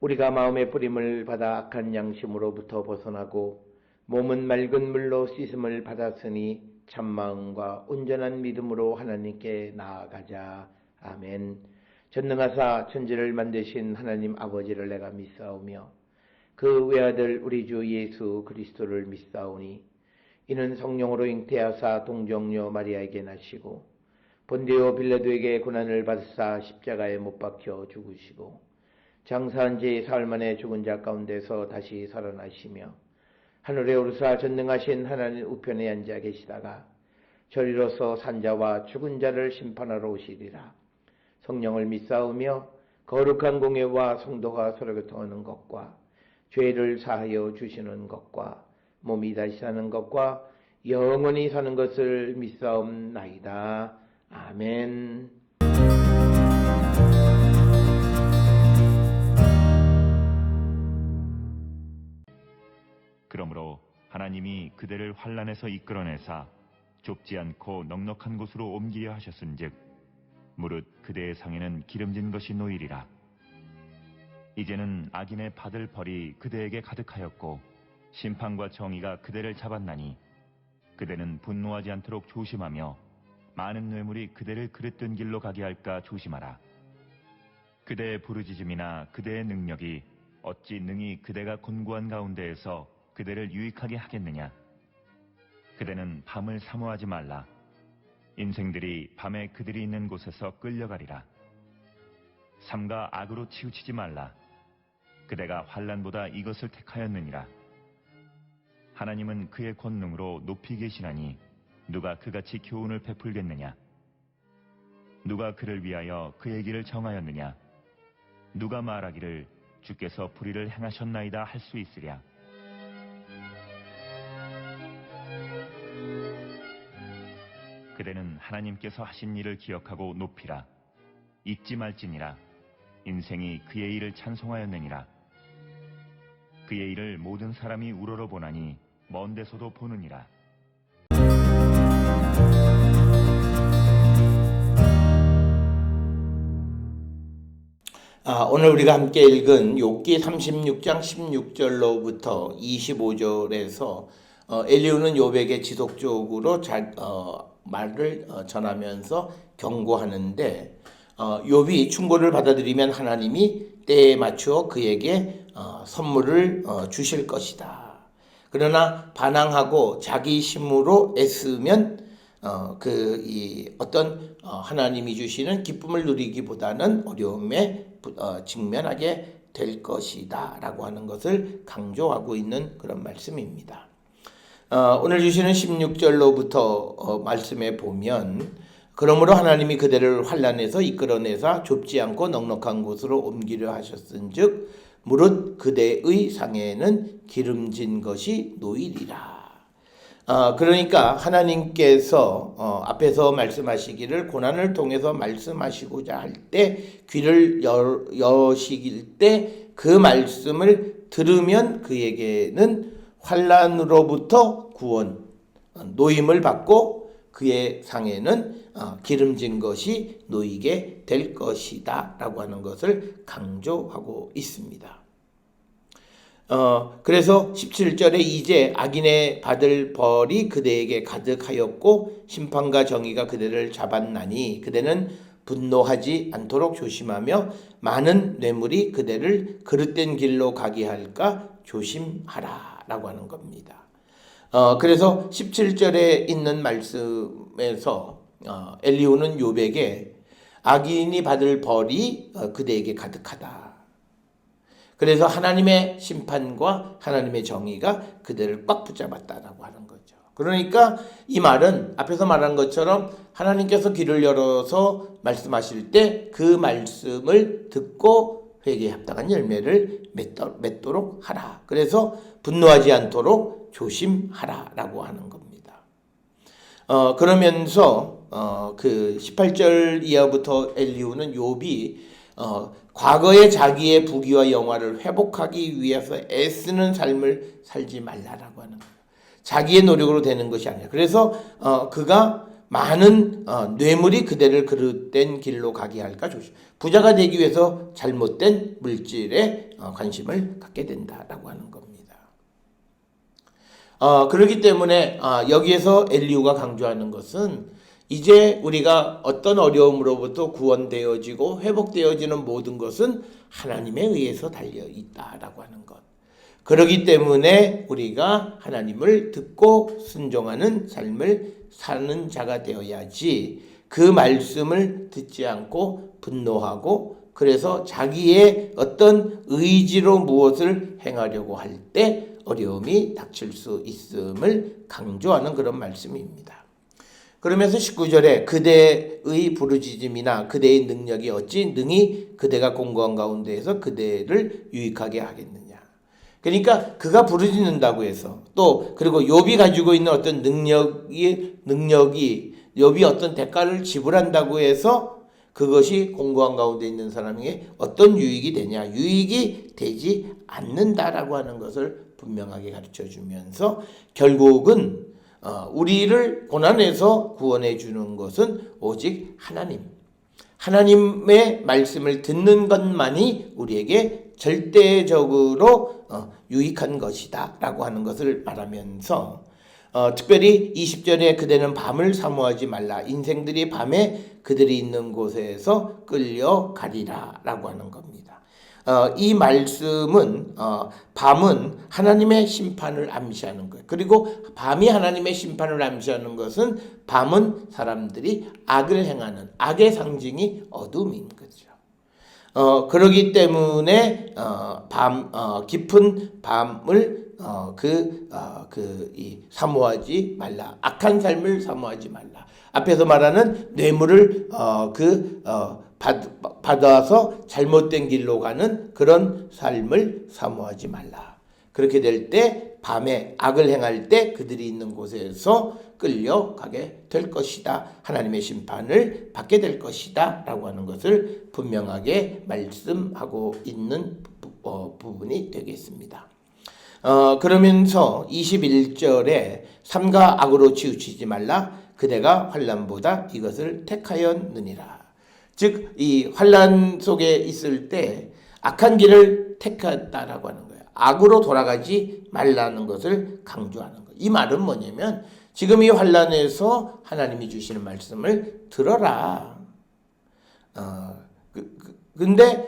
우리가 마음의 뿌림을 받아 악한 양심으로부터 벗어나고 몸은 맑은 물로 씻음을 받았으니 참마음과 온전한 믿음으로 하나님께 나아가자. 아멘. 전능하사 천지를 만드신 하나님 아버지를 내가 믿사오며 그 외아들 우리 주 예수 그리스도를 믿사오니 이는 성령으로 잉태하사 동정녀 마리아에게 나시고 본디오 빌라도에게 고난을 받으사 십자가에 못 박혀 죽으시고 장사한 지 사흘 만에 죽은 자 가운데서 다시 살아나시며 하늘에 오르사 전능하신 하나님 우편에 앉아 계시다가 저리로서 산자와 죽은 자를 심판하러 오시리라. 성령을 믿사오며 거룩한 공예와 성도가 서로 교통하는 것과 죄를 사하여 주시는 것과 몸이 다시 사는 것과 영원히 사는 것을 믿사옵나이다. 아멘. 그러므로 하나님이 그대를 환난에서 이끌어내사 좁지 않고 넉넉한 곳으로 옮기려 하셨은즉 무릇 그대의 상에는 기름진 것이 놓이리라. 이제는 악인의 받을 벌이 그대에게 가득하였고 심판과 정의가 그대를 잡았나니 그대는 분노하지 않도록 조심하며 많은 뇌물이 그대를 그릇된 길로 가게 할까 조심하라. 그대의 부르짖음이나 그대의 능력이 어찌 능히 그대가 곤고한 가운데에서 그대를 유익하게 하겠느냐. 그대는 밤을 사모하지 말라. 인생들이 밤에 그들이 있는 곳에서 끌려가리라. 삼가 악으로 치우치지 말라. 그대가 환난보다 이것을 택하였느니라. 하나님은 그의 권능으로 높이 계시나니 누가 그같이 교훈을 베풀겠느냐. 누가 그를 위하여 그의 길을 정하였느냐. 누가 말하기를 주께서 불의를 행하셨나이다 할 수 있으랴. 그대는 하나님께서 하신 일을 기억하고 높이라. 잊지 말지니라. 인생이 그의 일을 찬송하였느니라. 그의 일을 모든 사람이 우러러보나니 먼 데서도 보느니라. 오늘 우리가 함께 읽은 욥기 36장 16절로부터 25절에서 엘리후는 욥에게 지속적으로 말을 전하면서 경고하는데 욥이 충고를 받아들이면 하나님이 때에 맞추어 그에게 선물을 주실 것이다. 그러나 반항하고 자기 힘으로 애쓰면 어떤 하나님이 주시는 기쁨을 누리기보다는 어려움에 직면하게 될 것이다 라고 하는 것을 강조하고 있는 그런 말씀입니다. 오늘 주시는 16절로부터 말씀에 보면 그러므로 하나님이 그대를 환난에서 이끌어내사 좁지 않고 넉넉한 곳으로 옮기려 하셨은즉 무릇 그대의 상에는 기름진 것이 놓이리라. 그러니까 하나님께서 앞에서 말씀하시기를 고난을 통해서 말씀하시고자 할 때 귀를 여시길 때 그 말씀을 들으면 그에게는 환난으로부터 구원, 노임을 받고 그의 상에는 기름진 것이 놓이게 될 것이다 라고 하는 것을 강조하고 있습니다. 그래서 17절에 이제 악인의 받을 벌이 그대에게 가득하였고 심판과 정의가 그대를 잡았나니 그대는 분노하지 않도록 조심하며 많은 뇌물이 그대를 그릇된 길로 가게 할까 조심하라 라고 하는 겁니다. 그래서 17절에 있는 말씀에서 엘리후는 욥에게 악인이 받을 벌이 그대에게 가득하다. 그래서 하나님의 심판과 하나님의 정의가 그대를 꽉 붙잡았다라고 하는 거죠. 그러니까 이 말은 앞에서 말한 것처럼 하나님께서 귀를 열어서 말씀하실 때 그 말씀을 듣고 회개에 합당한 열매를 맺도록 하라. 그래서 분노하지 않도록 조심하라라고 하는 겁니다. 그러면서 그 18절 이하부터 엘리후는 욥이 과거의 자기의 부귀와 영화를 회복하기 위해서 애쓰는 삶을 살지 말라라고 하는 거예요. 자기의 노력으로 되는 것이 아니라. 그래서 그가 많은 뇌물이 그대를 그릇된 길로 가게 할까 조심. 부자가 되기 위해서 잘못된 물질에 관심을 갖게 된다라고 하는 겁니다. 그렇기 때문에 여기에서 엘리후가 강조하는 것은 이제 우리가 어떤 어려움으로부터 구원되어지고 회복되어지는 모든 것은 하나님에 의해서 달려 있다라고 하는 것. 그렇기 때문에 우리가 하나님을 듣고 순종하는 삶을 사는 자가 되어야지 그 말씀을 듣지 않고 분노하고 그래서 자기의 어떤 의지로 무엇을 행하려고 할 때 어려움이 닥칠 수 있음을 강조하는 그런 말씀입니다. 그러면서 19절에 그대의 부르짖음이나 그대의 능력이 어찌 능히 그대가 공고한 가운데에서 그대를 유익하게 하겠느냐. 그러니까 그가 부르짖는다고 해서 또 그리고 욥이 가지고 있는 어떤 능력이 욥이 어떤 대가를 지불한다고 해서 그것이 공고한 가운데 있는 사람에게 어떤 유익이 되냐. 유익이 되지 않는다라고 하는 것을 분명하게 가르쳐 주면서 결국은 우리를 고난에서 구원해 주는 것은 오직 하나님의 말씀을 듣는 것만이 우리에게 절대적으로 유익한 것이다 라고 하는 것을 말하면서 특별히 20절에 그대는 밤을 사모하지 말라. 인생들이 밤에 그들이 있는 곳에서 끌려가리라 라고 하는 겁니다. 이 말씀은 밤은 하나님의 심판을 암시하는 거예요. 그리고 밤이 하나님의 심판을 암시하는 것은 밤은 사람들이 악을 행하는 악의 상징이 어둠인 거죠. 그렇기 때문에 깊은 밤을 사모하지 말라. 악한 삶을 사모하지 말라. 앞에서 말하는 뇌물을 받아서 잘못된 길로 가는 그런 삶을 사모하지 말라. 그렇게 될 때 밤에 악을 행할 때 그들이 있는 곳에서 끌려가게 될 것이다. 하나님의 심판을 받게 될 것이다. 라고 하는 것을 분명하게 말씀하고 있는 부분이 되겠습니다. 그러면서 21절에 삼가 악으로 치우치지 말라. 그대가 환난보다 이것을 택하였느니라. 즉 이 환난 속에 있을 때 악한 길을 택했다라고 하는 거예요. 악으로 돌아가지 말라는 것을 강조하는 거예요. 이 말은 뭐냐면 지금 이 환난에서 하나님이 주시는 말씀을 들어라. 근데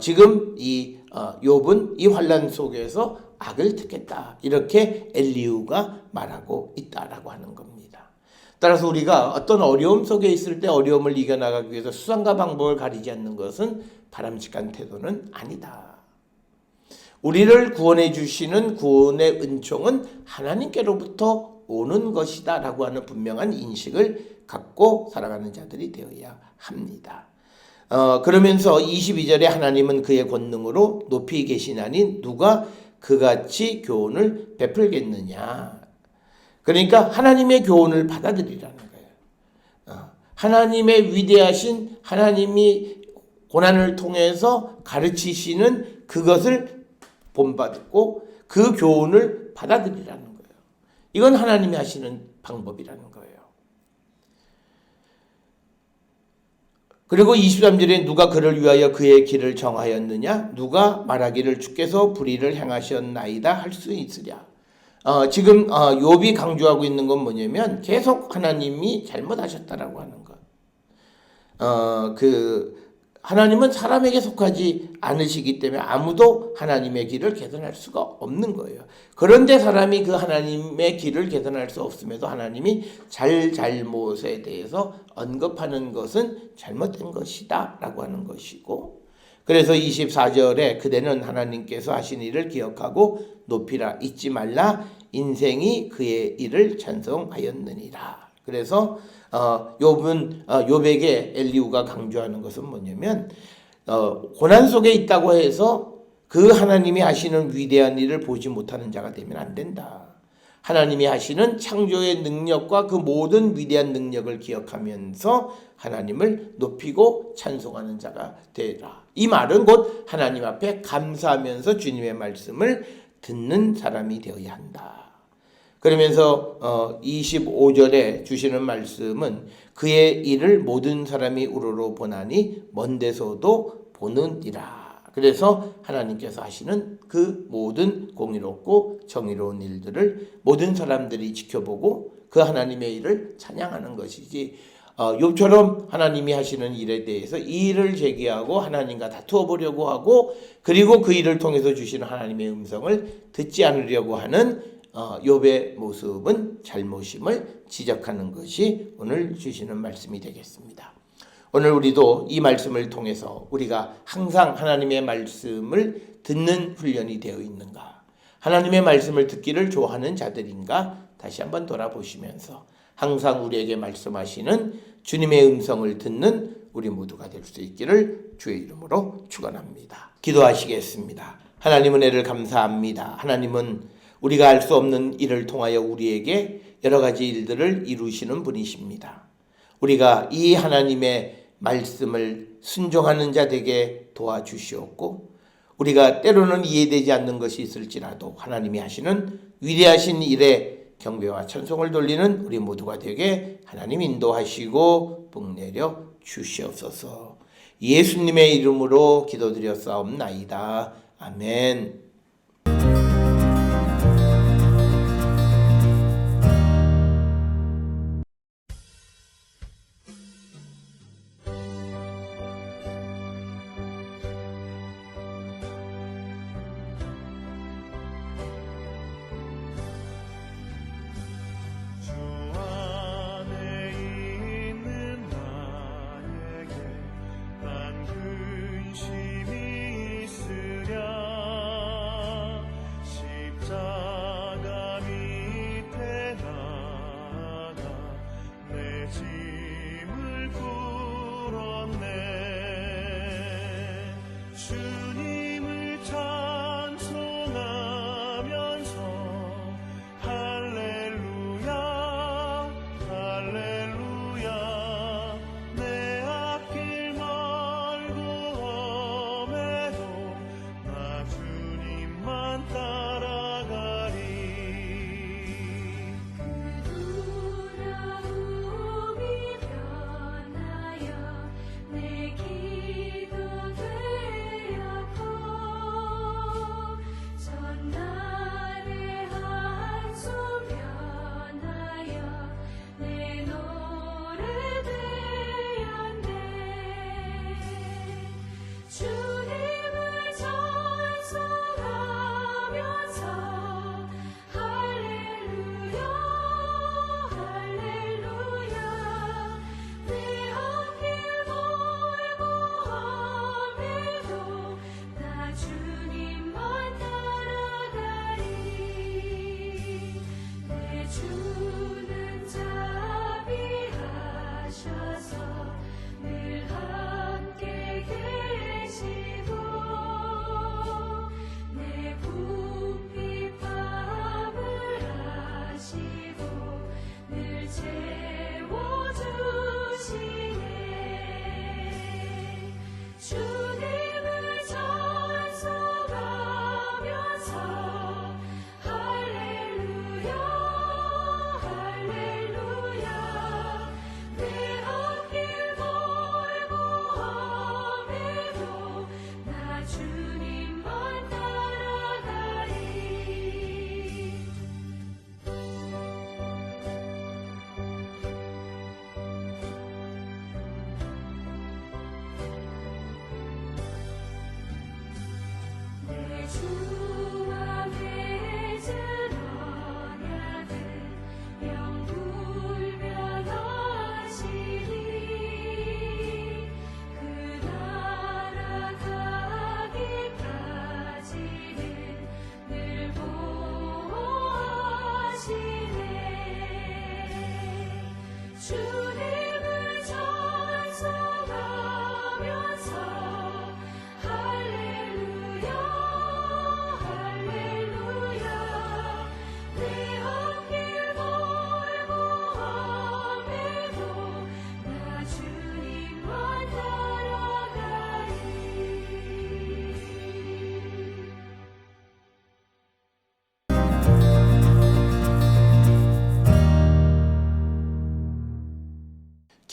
지금 이 욥은 이 환난 속에서 악을 택했다. 이렇게 엘리후가 말하고 있다라고 하는 겁니다. 따라서 우리가 어떤 어려움 속에 있을 때 어려움을 이겨나가기 위해서 수단과 방법을 가리지 않는 것은 바람직한 태도는 아니다. 우리를 구원해 주시는 구원의 은총은 하나님께로부터 오는 것이다 라고 하는 분명한 인식을 갖고 살아가는 자들이 되어야 합니다. 그러면서 22절에 하나님은 그의 권능으로 높이 계시나니 누가 그같이 교훈을 베풀겠느냐. 그러니까 하나님의 교훈을 받아들이라는 거예요. 하나님의 위대하신 하나님이 고난을 통해서 가르치시는 그것을 본받고 그 교훈을 받아들이라는 거예요. 이건 하나님이 하시는 방법이라는 거예요. 그리고 23절에 누가 그를 위하여 그의 길을 정하였느냐? 누가 말하기를 주께서 불의를 행하셨나이다 할 수 있으랴. 지금 욥이 강조하고 있는 건 뭐냐면 계속 하나님이 잘못하셨다라고 하는 것. 하나님은 사람에게 속하지 않으시기 때문에 아무도 하나님의 길을 개선할 수가 없는 거예요. 그런데 사람이 그 하나님의 길을 개선할 수 없음에도 하나님이 잘못에 대해서 언급하는 것은 잘못된 것이다 라고 하는 것이고, 그래서 24절에 그대는 하나님께서 하신 일을 기억하고 높이라. 잊지 말라. 인생이 그의 일을 찬송하였느니라. 그래서 욥에게 엘리후가 강조하는 것은 뭐냐면 고난 속에 있다고 해서 그 하나님이 하시는 위대한 일을 보지 못하는 자가 되면 안 된다. 하나님이 하시는 창조의 능력과 그 모든 위대한 능력을 기억하면서 하나님을 높이고 찬송하는 자가 되라. 이 말은 곧 하나님 앞에 감사하면서 주님의 말씀을 듣는 사람이 되어야 한다. 그러면서 25절에 주시는 말씀은 그의 일을 모든 사람이 우러러 보나니 먼 데서도 보느니라. 그래서 하나님께서 하시는 그 모든 공의롭고 정의로운 일들을 모든 사람들이 지켜보고 그 하나님의 일을 찬양하는 것이지, 욥처럼 하나님이 하시는 일에 대해서 이 일을 제기하고 하나님과 다투어 보려고 하고, 그리고 그 일을 통해서 주시는 하나님의 음성을 듣지 않으려고 하는 욥의 모습은 잘못임을 지적하는 것이 오늘 주시는 말씀이 되겠습니다. 오늘 우리도 이 말씀을 통해서 우리가 항상 하나님의 말씀을 듣는 훈련이 되어 있는가, 하나님의 말씀을 듣기를 좋아하는 자들인가 다시 한번 돌아보시면서 항상 우리에게 말씀하시는 주님의 음성을 듣는 우리 모두가 될 수 있기를 주의 이름으로 축원합니다. 기도하시겠습니다. 하나님 은혜를 감사합니다. 하나님은 우리가 알 수 없는 일을 통하여 우리에게 여러 가지 일들을 이루시는 분이십니다. 우리가 이 하나님의 말씀을 순종하는 자 되게 도와주시옵고, 우리가 때로는 이해되지 않는 것이 있을지라도 하나님이 하시는 위대하신 일에 경배와 찬송을 돌리는 우리 모두가 되게 하나님 인도하시고 복내려 주시옵소서. 예수님의 이름으로 기도드렸사옵나이다. 아멘.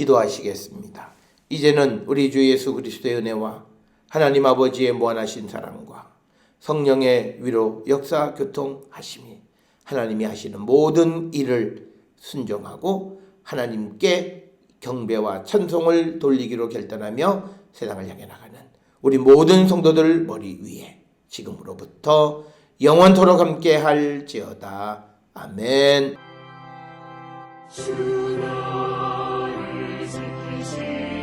기도하시겠습니다. 이제는 우리 주 예수 그리스도의 은혜와 하나님 아버지의 무한하신 사랑과 성령의 위로 역사 교통하심이 하나님이 하시는 모든 일을 순종하고 하나님께 경배와 찬송을 돌리기로 결단하며 세상을 향해 나가는 우리 모든 성도들 머리 위에 지금으로부터 영원토록 함께 할지어다. 아멘. 주 나를 지키시